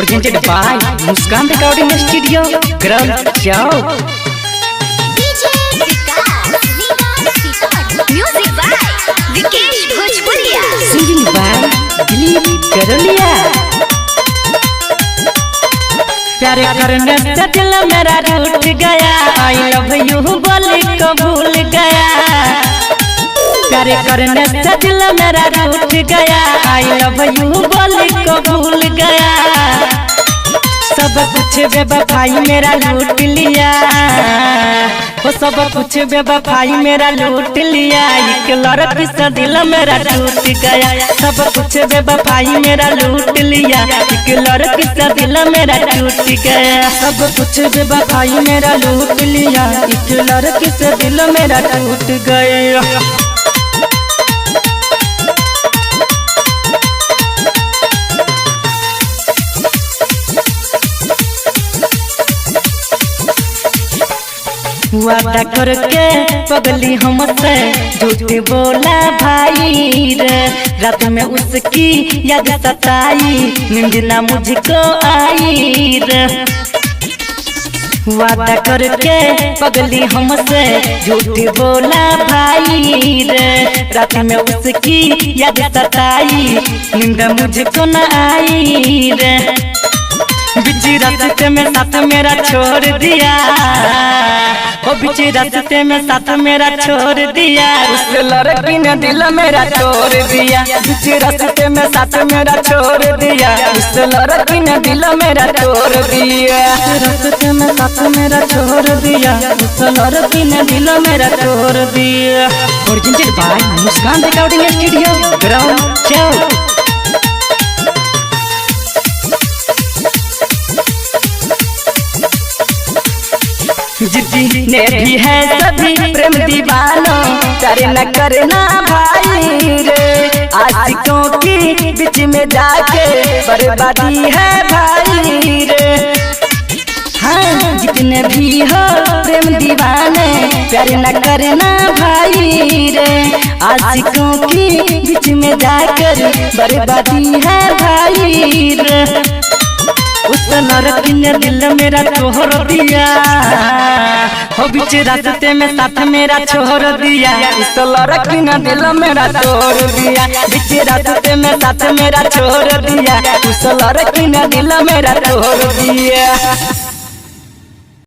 presented by Muskan Recording Studio, Ground Chowk. Music by Vikesh Bhojpuria. Singing by Dilip Garolia. प्यारे करने से दिल मेरा रूठ गया, I love you बोली को भूल गया। प्यारे करने से दिल मेरा रूठ गया, I love you बोली को भूल गया। सब कुछ बेवफाई मेरा लूट लिया, वो सब कुछ बेवफाई मेरा लूट लिया। एक लड़की से दिल मेरा टूट गया, सब कुछ बेवफाई मेरा लूट लिया। एक लड़की से दिल मेरा टूट गया, सब कुछ बेवफाई मेरा लूट लिया। एक लड़की से दिल मेरा टूट गया। वादा करके पगली हमसे झूठ बोला भाई रे, रात में उसकी याद सताई, नींद ना मुझको आई रे। वादा करके पगली हमसे झूठ बोला भाई रे, रात में उसकी याद सताई, नींद मुझको न आई रे। बीच रास्ते में साथ मेरा छोड़ दिया, ओ बीच रास्ते में साथ मेरा छोड़ दिया। उस लड़की ने दिल मेरा तोड़ दिया, बीच रास्ते में साथ मेरा छोड़ दिया। उस लड़की ने दिल मेरा तोड़ दिया, रास्ते में साथ मेरा छोड़ दिया। उस लड़की ने दिल मेरा तोड़ दिया। Presented by Muskan Recording Studio, Ground Chowk. जितने भी है सभी प्रेम दीवानों, करे न करना भाई रे। आशिकों की बीच में जाके बर्बादी है भाई रे। हाँ, जितने भी हो प्रेम दीवाने, प्यार न करना भाई रे। आशिकों की बीच में जाकर बर्बादी है भाई रे। उस लड़की ने दिल मेरा तोड़ दिया, हो बीच रास्ते में साथ मेरा छोड़ दिया। उस लड़की ने दिल मेरा तोड़ दिया, बीच रास्ते में साथ मेरा छोड़ दिया। उस लड़की ने दिल मेरा तोड़ दिया।